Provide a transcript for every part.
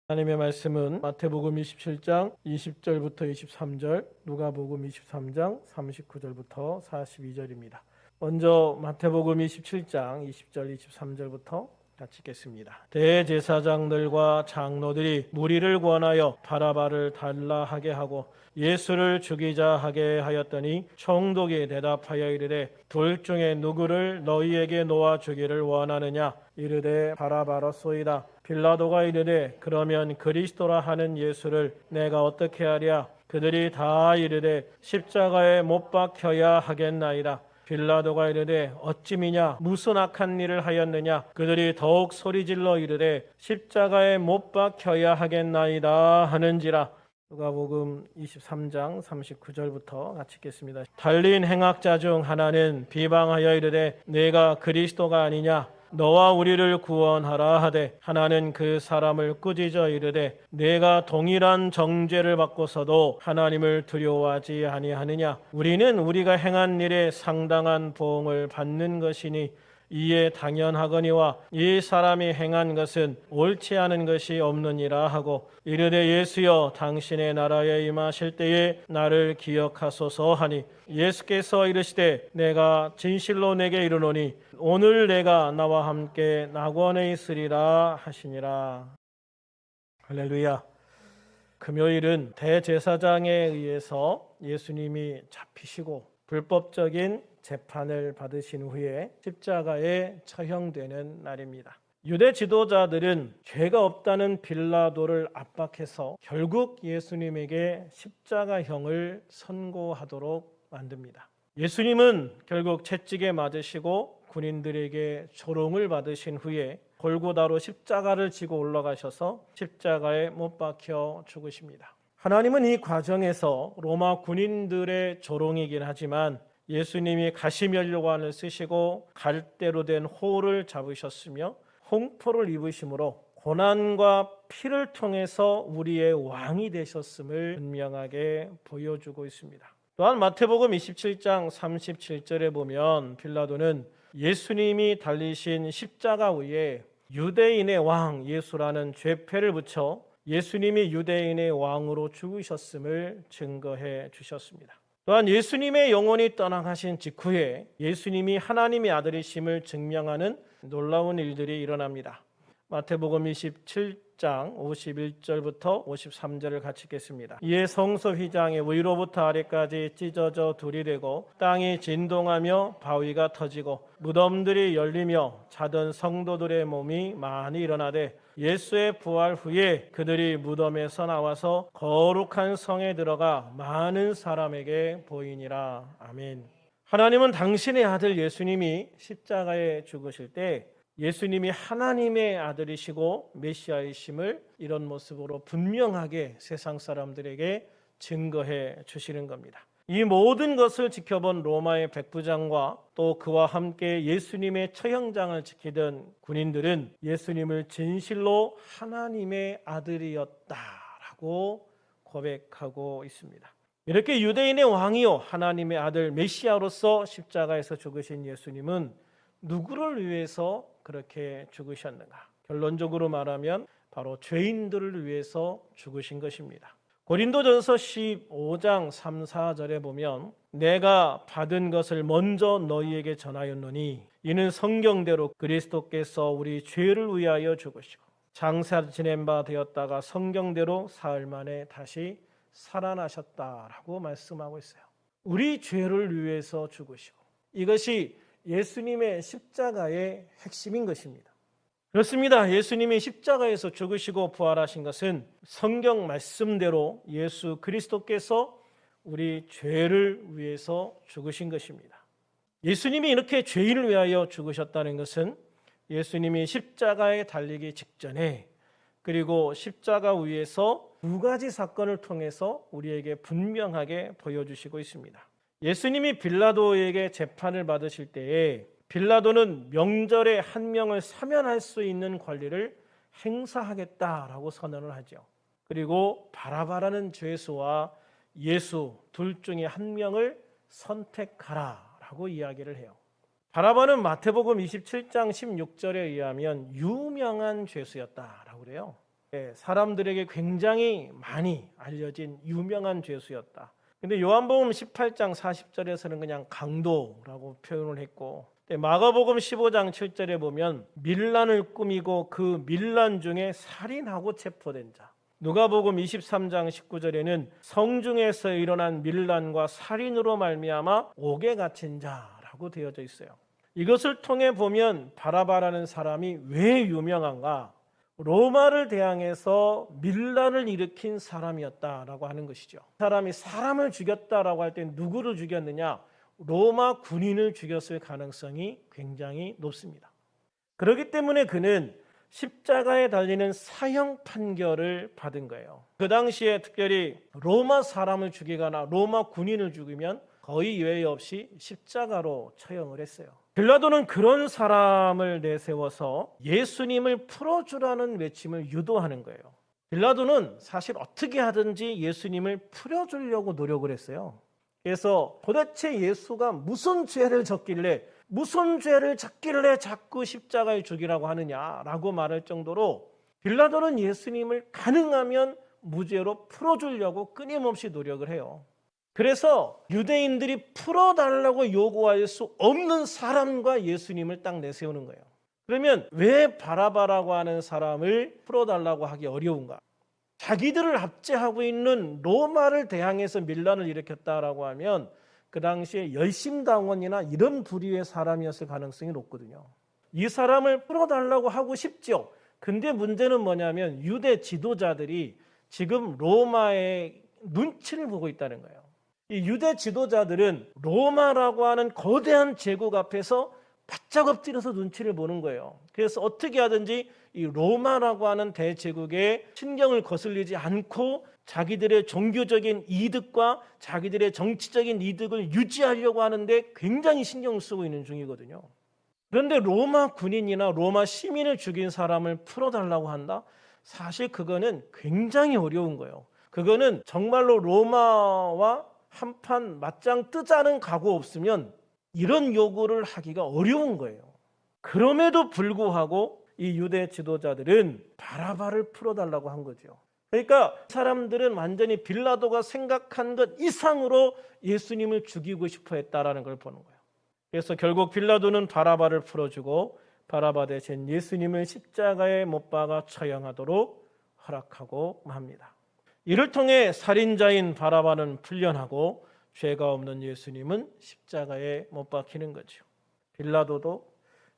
하나님의 말씀은 마태복음 27장 20절부터 23절, 누가복음 23장 39절부터 42절입니다. 먼저 마태복음 27장 20절 23절부터 같이 읽겠습니다. 대제사장들과 장로들이 무리를 권하여 바라바를 달라 하게 하고 예수를 죽이자 하게 하였더니 총독이 대답하여 이르되 둘 중에 누구를 너희에게 놓아 주기를 원하느냐? 이르되 바라바로소이다. 빌라도가 이르되 그러면 그리스도라 하는 예수를 내가 어떻게 하랴? 그들이 다 이르되 십자가에 못 박혀야 하겠나이다. 빌라도가 이르되 어찌미냐? 무슨 악한 일을 하였느냐? 그들이 더욱 소리질러 이르되 십자가에 못 박혀야 하겠나이다 하는지라. 누가복음 23장 39절부터 같이 읽겠습니다. 달린 행악자 중 하나는 비방하여 이르되 내가 그리스도가 아니냐? 너와 우리를 구원하라 하되 하나는 그 사람을 꾸짖어 이르되 내가 동일한 정죄를 받고서도 하나님을 두려워하지 아니하느냐? 우리는 우리가 행한 일에 상당한 보응을 받는 것이니 이에 당연하거니와 이 사람이 행한 것은 옳지 않은 것이 없느니라 하고 이르되 예수여 당신의 나라에 임하실 때에 나를 기억하소서 하니 예수께서 이르시되 내가 진실로 내게 이르노니 오늘 내가 나와 함께 낙원에 있으리라 하시니라. 할렐루야. 금요일은 대제사장에 의해서 예수님이 잡히시고 불법적인 재판을 받으신 후에 십자가에 처형되는 날입니다. 유대 지도자들은 죄가 없다는 빌라도를 압박해서 결국 예수님에게 십자가형을 선고하도록 만듭니다. 예수님은 결국 채찍에 맞으시고 군인들에게 조롱을 받으신 후에 골고다로 십자가를 지고 올라가셔서 십자가에 못 박혀 죽으십니다. 하나님은 이 과정에서 로마 군인들의 조롱이긴 하지만 예수님이 가시면류관을 쓰시고 갈대로 된 호를 잡으셨으며 홍포를 입으심으로 고난과 피를 통해서 우리의 왕이 되셨음을 분명하게 보여주고 있습니다. 또한 마태복음 27장 37절에 보면 빌라도는 예수님이 달리신 십자가 위에 유대인의 왕 예수라는 죄패를 붙여 예수님이 유대인의 왕으로 죽으셨음을 증거해 주셨습니다. 또한 예수님의 영혼이 떠나가신 직후에 예수님이 하나님의 아들이심을 증명하는 놀라운 일들이 일어납니다. 마태복음 27장 51절부터 53절을 같이 읽겠습니다. 이에 성소 휘장이 위로부터 아래까지 찢어져 둘이 되고 땅이 진동하며 바위가 터지고 무덤들이 열리며 자던 성도들의 몸이 많이 일어나되 예수의 부활 후에 그들이 무덤에서 나와서 거룩한 성에 들어가 많은 사람에게 보이니라. 아멘. 하나님은 당신의 아들 예수님이 십자가에 죽으실 때 예수님이 하나님의 아들이시고 메시아이심을 이런 모습으로 분명하게 세상 사람들에게 증거해 주시는 겁니다. 이 모든 것을 지켜본 로마의 백부장과 또 그와 함께 예수님의 처형장을 지키던 군인들은 예수님을 진실로 하나님의 아들이었다라고 고백하고 있습니다. 이렇게 유대인의 왕이요 하나님의 아들 메시아로서 십자가에서 죽으신 예수님은 누구를 위해서 그렇게 죽으셨는가? 결론적으로 말하면 바로 죄인들을 위해서 죽으신 것입니다. 고린도전서 15장 3, 4절에 보면 내가 받은 것을 먼저 너희에게 전하였노니 이는 성경대로 그리스도께서 우리 죄를 위하여 죽으시고 장사 지낸 바 되었다가 성경대로 사흘 만에 다시 살아나셨다라고 말씀하고 있어요. 우리 죄를 위해서 죽으시고 이것이 예수님의 십자가의 핵심인 것입니다. 그렇습니다. 예수님이 십자가에서 죽으시고 부활하신 것은 성경 말씀대로 예수 그리스도께서 우리 죄를 위해서 죽으신 것입니다. 예수님이 이렇게 죄인을 위하여 죽으셨다는 것은 예수님이 십자가에 달리기 직전에 그리고 십자가 위에서 두 가지 사건을 통해서 우리에게 분명하게 보여주시고 있습니다. 예수님이 빌라도에게 재판을 받으실 때에 빌라도는 명절에 한 명을 사면할 수 있는 권리를 행사하겠다라고 선언을 하죠. 그리고 바라바라는 죄수와 예수 둘 중에 한 명을 선택하라라고 이야기를 해요. 바라바는 마태복음 27장 16절에 의하면 유명한 죄수였다라고 그래요. 사람들에게 굉장히 많이 알려진 유명한 죄수였다. 근데 요한복음 18장 40절에서는 그냥 강도라고 표현을 했고, 마가복음 15장 7절에 보면 밀란을 꾸미고 그 밀란 중에 살인하고 체포된 자, 누가복음 23장 19절에는 성중에서 일어난 밀란과 살인으로 말미암아 옥에 갇힌 자라고 되어져 있어요. 이것을 통해 보면 바라바라는 사람이 왜 유명한가? 로마를 대항해서 밀란을 일으킨 사람이었다라고 하는 것이죠. 사람이 사람을 죽였다라고 할 때 누구를 죽였느냐? 로마 군인을 죽였을 가능성이 굉장히 높습니다. 그렇기 때문에 그는 십자가에 달리는 사형 판결을 받은 거예요. 그 당시에 특별히 로마 사람을 죽이거나 로마 군인을 죽이면 거의 예외 없이 십자가로 처형을 했어요. 빌라도는 그런 사람을 내세워서 예수님을 풀어주라는 외침을 유도하는 거예요. 빌라도는 사실 어떻게 하든지 예수님을 풀어주려고 노력을 했어요. 그래서 도대체 예수가 무슨 죄를 졌길래 자꾸 십자가에 죽이라고 하느냐라고 말할 정도로 빌라도는 예수님을 가능하면 무죄로 풀어주려고 끊임없이 노력을 해요. 그래서 유대인들이 풀어달라고 요구할 수 없는 사람과 예수님을 딱 내세우는 거예요. 그러면 왜 바라바라고 하는 사람을 풀어달라고 하기 어려운가? 자기들을 압제하고 있는 로마를 대항해서 밀란을 일으켰다라고 하면 그 당시에 열심당원이나 이런 부류의 사람이었을 가능성이 높거든요. 이 사람을 풀어달라고 하고 싶죠. 근데 문제는 뭐냐면 유대 지도자들이 지금 로마의 눈치를 보고 있다는 거예요. 이 유대 지도자들은 로마라고 하는 거대한 제국 앞에서 바짝 엎드려서 눈치를 보는 거예요. 그래서 어떻게 하든지 이 로마라고 하는 대제국에 신경을 거슬리지 않고 자기들의 종교적인 이득과 자기들의 정치적인 이득을 유지하려고 하는데 굉장히 신경을 쓰고 있는 중이거든요. 그런데 로마 군인이나 로마 시민을 죽인 사람을 풀어달라고 한다? 사실 그거는 굉장히 어려운 거예요. 그거는 정말로 로마와 한판 맞짱 뜨자는 각오 없으면 이런 요구를 하기가 어려운 거예요. 그럼에도 불구하고 이 유대 지도자들은 바라바를 풀어달라고 한 거죠. 그러니까 사람들은 완전히 빌라도가 생각한 것 이상으로 예수님을 죽이고 싶어 했다라는 걸 보는 거예요. 그래서 결국 빌라도는 바라바를 풀어주고 바라바 대신 예수님을 십자가에 못 박아 처형하도록 허락하고 맙니다. 이를 통해 살인자인 바라바는 풀려나고 죄가 없는 예수님은 십자가에 못 박히는 거죠. 빌라도도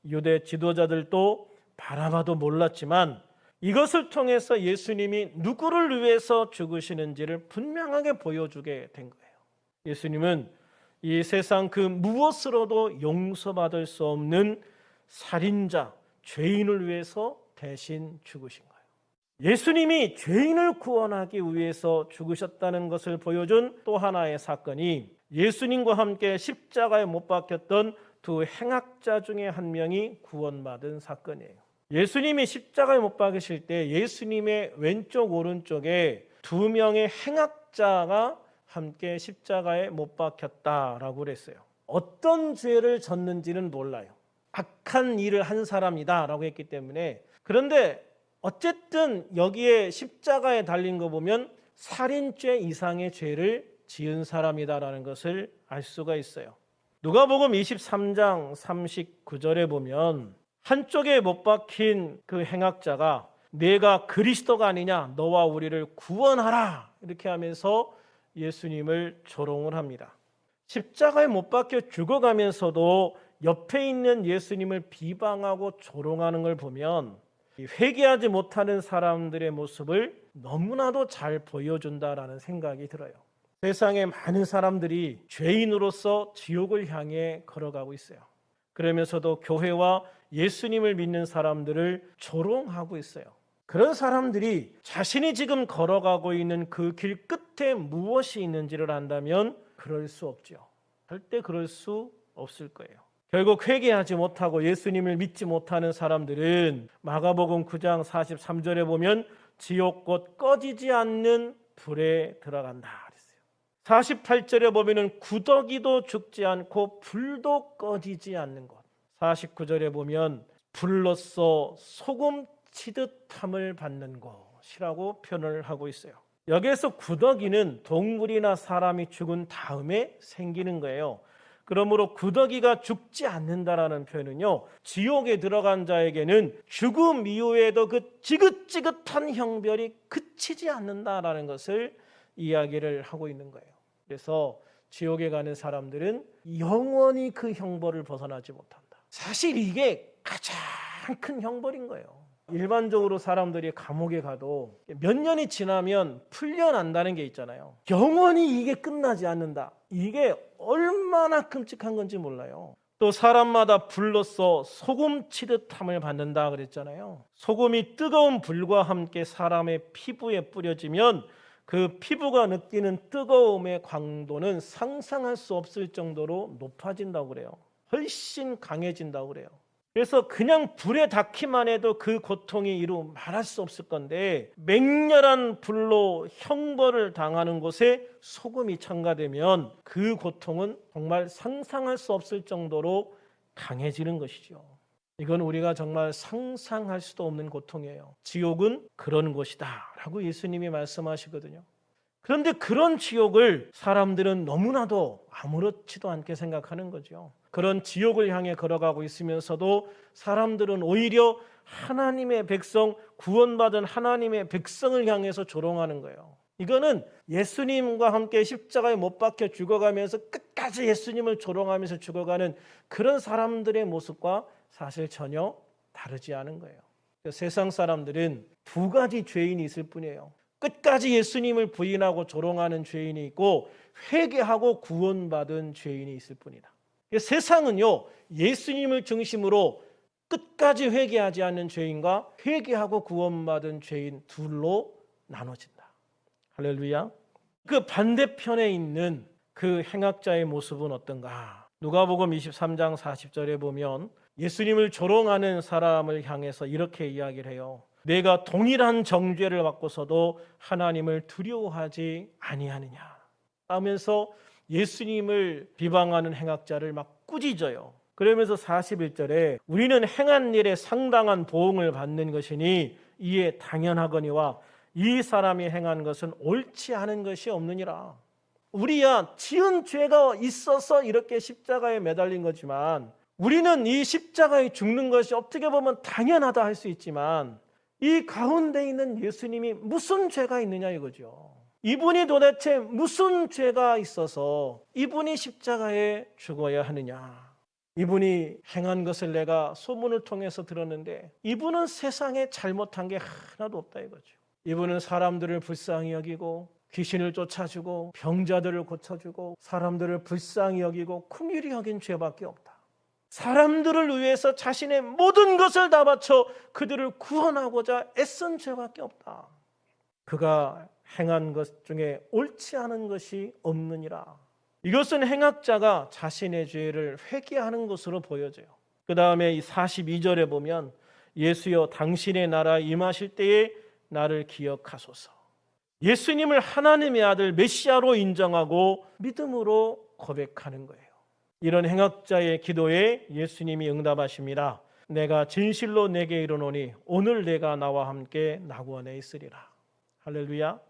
유대 지도자들도 바라바도 몰랐지만 이것을 통해서 예수님이 누구를 위해서 죽으시는지를 분명하게 보여주게 된 거예요. 예수님은 이 세상 그 무엇으로도 용서받을 수 없는 살인자, 죄인을 위해서 대신 죽으신 거예요. 예수님이 죄인을 구원하기 위해서 죽으셨다는 것을 보여준 또 하나의 사건이 예수님과 함께 십자가에 못 박혔던 두 행악자 중에 한 명이 구원받은 사건이에요. 예수님이 십자가에 못 박으실 때 예수님의 왼쪽 오른쪽에 두 명의 행악자가 함께 십자가에 못 박혔다라고 그랬어요. 어떤 죄를 졌는지는 몰라요. 악한 일을 한 사람이다라고 했기 때문에. 그런데 어쨌든 여기에 십자가에 달린 거 보면 살인죄 이상의 죄를 지은 사람이다라는 것을 알 수가 있어요. 누가복음 23장 39절에 보면 한쪽에 못 박힌 그 행악자가 내가 그리스도가 아니냐, 너와 우리를 구원하라, 이렇게 하면서 예수님을 조롱을 합니다. 십자가에 못 박혀 죽어가면서도 옆에 있는 예수님을 비방하고 조롱하는 걸 보면 회개하지 못하는 사람들의 모습을 너무나도 잘 보여준다라는 생각이 들어요. 세상에 많은 사람들이 죄인으로서 지옥을 향해 걸어가고 있어요. 그러면서도 교회와 예수님을 믿는 사람들을 조롱하고 있어요. 그런 사람들이 자신이 지금 걸어가고 있는 그 길 끝에 무엇이 있는지를 안다면 그럴 수 없죠. 절대 그럴 수 없을 거예요. 결국 회개하지 못하고 예수님을 믿지 못하는 사람들은 마가복음 9장 43절에 보면 지옥 곧 꺼지지 않는 불에 들어간다 그랬어요. 48절에 보면은 구더기도 죽지 않고 불도 꺼지지 않는 곳. 49절에 보면 불로써 소금 치듯함을 받는 곳 것이라고 표현을 하고 있어요. 여기에서 구더기는 동물이나 사람이 죽은 다음에 생기는 거예요. 그러므로 구더기가 죽지 않는다라는 표현은요, 지옥에 들어간 자에게는 죽음 이후에도 그 지긋지긋한 형벌이 그치지 않는다라는 것을 이야기를 하고 있는 거예요. 그래서 지옥에 가는 사람들은 영원히 그 형벌을 벗어나지 못한다. 사실 이게 가장 큰 형벌인 거예요. 일반적으로 사람들이 감옥에 가도 몇 년이 지나면 풀려난다는 게 있잖아요. 영원히 이게 끝나지 않는다. 이게 얼마나 끔찍한 건지 몰라요. 또 사람마다 불로써 소금 치듯함을 받는다 그랬잖아요. 소금이 뜨거운 불과 함께 사람의 피부에 뿌려지면 그 피부가 느끼는 뜨거움의 강도는 상상할 수 없을 정도로 높아진다고 그래요. 훨씬 강해진다고 그래요. 그래서 그냥 불에 닿기만 해도 그 고통이 이루 말할 수 없을 건데, 맹렬한 불로 형벌을 당하는 곳에 소금이 첨가되면 그 고통은 정말 상상할 수 없을 정도로 강해지는 것이죠. 이건 우리가 정말 상상할 수도 없는 고통이에요. 지옥은 그런 곳이다 라고 예수님이 말씀하시거든요. 그런데 그런 지옥을 사람들은 너무나도 아무렇지도 않게 생각하는 거죠. 그런 지옥을 향해 걸어가고 있으면서도 사람들은 오히려 하나님의 백성, 구원받은 하나님의 백성을 향해서 조롱하는 거예요. 이거는 예수님과 함께 십자가에 못 박혀 죽어가면서 끝까지 예수님을 조롱하면서 죽어가는 그런 사람들의 모습과 사실 전혀 다르지 않은 거예요. 세상 사람들은 두 가지 죄인이 있을 뿐이에요. 끝까지 예수님을 부인하고 조롱하는 죄인이 있고 회개하고 구원받은 죄인이 있을 뿐이다. 세상은요, 예수님을 중심으로 끝까지 회개하지 않는 죄인과 회개하고 구원받은 죄인 둘로 나눠진다. 할렐루야. 그 반대편에 있는 그 행악자의 모습은 어떤가? 누가복음 23장 40절에 보면 예수님을 조롱하는 사람을 향해서 이렇게 이야기를 해요. 내가 동일한 정죄를 받고서도 하나님을 두려워하지 아니하느냐 하면서 예수님을 비방하는 행악자를 막 꾸짖어요. 그러면서 41절에 우리는 행한 일에 상당한 보응을 받는 것이니 이에 당연하거니와 이 사람이 행한 것은 옳지 않은 것이 없느니라. 우리야 지은 죄가 있어서 이렇게 십자가에 매달린 거지만, 우리는 이 십자가에 죽는 것이 어떻게 보면 당연하다 할 수 있지만 이 가운데 있는 예수님이 무슨 죄가 있느냐 이거죠. 이분이 도대체 무슨 죄가 있어서 이분이 십자가에 죽어야 하느냐. 이분이 행한 것을 내가 소문을 통해서 들었는데 이분은 세상에 잘못한 게 하나도 없다 이거죠. 이분은 사람들을 불쌍히 여기고 귀신을 쫓아주고 병자들을 고쳐주고 사람들을 불쌍히 여기고 긍휼히 여긴 죄밖에 없다. 사람들을 위해서 자신의 모든 것을 다 바쳐 그들을 구원하고자 애쓴 죄밖에 없다. 그가 행한 것 중에 옳지 않은 것이 없느니라. 이것은 행악자가 자신의 죄를 회개하는 것으로 보여져요. 그 다음에 이 42절에 보면 예수여 당신의 나라에 임하실 때에 나를 기억하소서. 예수님을 하나님의 아들 메시아로 인정하고 믿음으로 고백하는 거예요. 이런 행악자의 기도에 예수님이 응답하십니다. 내가 진실로 내게 이르노니 오늘 내가 나와 함께 낙원에 있으리라. 할렐루야.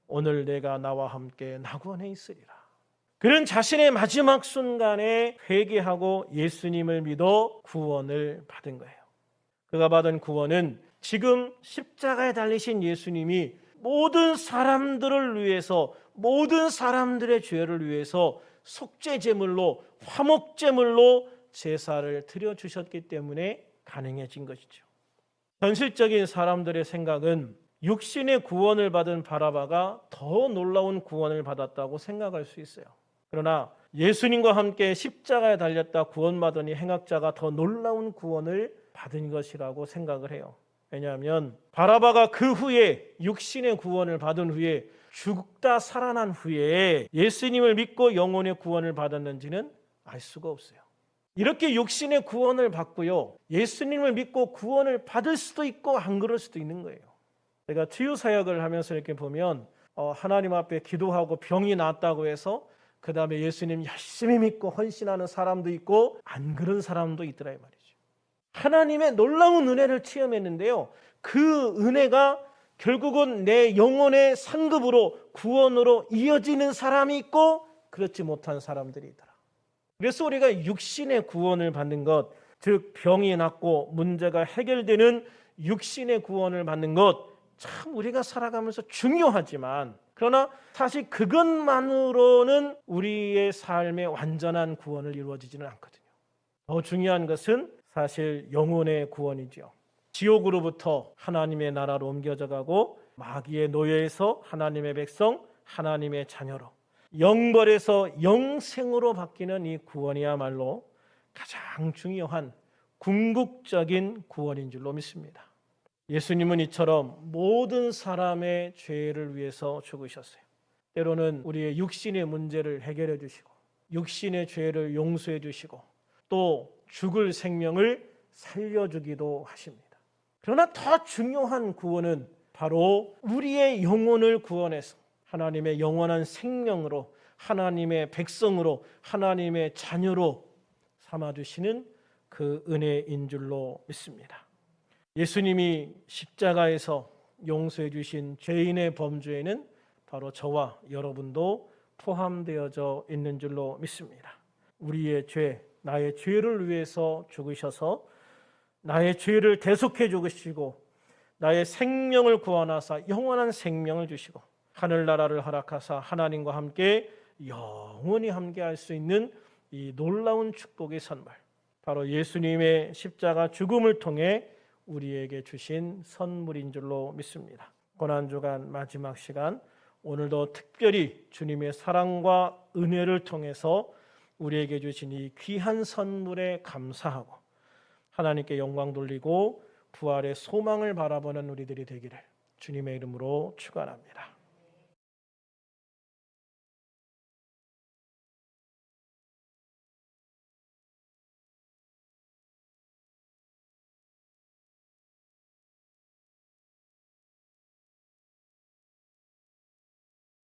오늘 내가 나와 함께 낙원에 있으리라. 그는 자신의 마지막 순간에 회개하고 예수님을 믿어 구원을 받은 거예요. 그가 받은 구원은 지금 십자가에 달리신 예수님이 모든 사람들을 위해서, 모든 사람들의 죄를 위해서 속죄제물로, 화목제물로 제사를 드려주셨기 때문에 가능해진 것이죠. 현실적인 사람들의 생각은 육신의 구원을 받은 바라바가 더 놀라운 구원을 받았다고 생각할 수 있어요. 그러나 예수님과 함께 십자가에 달렸다 구원받은 이 행악자가 더 놀라운 구원을 받은 것이라고 생각을 해요. 왜냐하면 바라바가 그 후에 육신의 구원을 받은 후에 죽다 살아난 후에 예수님을 믿고 영혼의 구원을 받았는지는 알 수가 없어요. 이렇게 육신의 구원을 받고요, 예수님을 믿고 구원을 받을 수도 있고 안 그럴 수도 있는 거예요. 제가 치유 사역을 하면서 이렇게 보면 하나님 앞에 기도하고 병이 낫다고 해서 그 다음에 예수님 열심히 믿고 헌신하는 사람도 있고 안 그런 사람도 있더라 말이죠. 하나님의 놀라운 은혜를 체험했는데요, 그 은혜가 결국은 내 영혼의 상급으로 구원으로 이어지는 사람이 있고 그렇지 못한 사람들이더라. 그래서 우리가 육신의 구원을 받는 것, 즉 병이 낫고 문제가 해결되는 육신의 구원을 받는 것, 참 우리가 살아가면서 중요하지만, 그러나 사실 그것만으로는 우리의 삶의 완전한 구원을 이루어지지는 않거든요. 더 중요한 것은 사실 영혼의 구원이죠. 지옥으로부터 하나님의 나라로 옮겨져 가고 마귀의 노예에서 하나님의 백성, 하나님의 자녀로, 영벌에서 영생으로 바뀌는 이 구원이야말로 가장 중요한 궁극적인 구원인 줄로 믿습니다. 예수님은 이처럼 모든 사람의 죄를 위해서 죽으셨어요. 때로는 우리의 육신의 문제를 해결해 주시고 육신의 죄를 용서해 주시고 또 죽을 생명을 살려주기도 하십니다. 그러나 더 중요한 구원은 바로 우리의 영혼을 구원해서 하나님의 영원한 생명으로, 하나님의 백성으로, 하나님의 자녀로 삼아주시는 그 은혜인 줄로 믿습니다. 예수님이 십자가에서 용서해 주신 죄인의 범죄에는 바로 저와 여러분도 포함되어져 있는 줄로 믿습니다. 우리의 죄, 나의 죄를 위해서 죽으셔서 나의 죄를 대속해 주시고 나의 생명을 구원하사 영원한 생명을 주시고 하늘나라를 허락하사 하나님과 함께 영원히 함께할 수 있는 이 놀라운 축복의 선물, 바로 예수님의 십자가 죽음을 통해 우리에게 주신 선물인 줄로 믿습니다. 고난주간 마지막 시간, 오늘도 특별히 주님의 사랑과 은혜를 통해서 우리에게 주신 이 귀한 선물에 감사하고 하나님께 영광 돌리고 부활의 소망을 바라보는 우리들이 되기를 주님의 이름으로 축원합니다.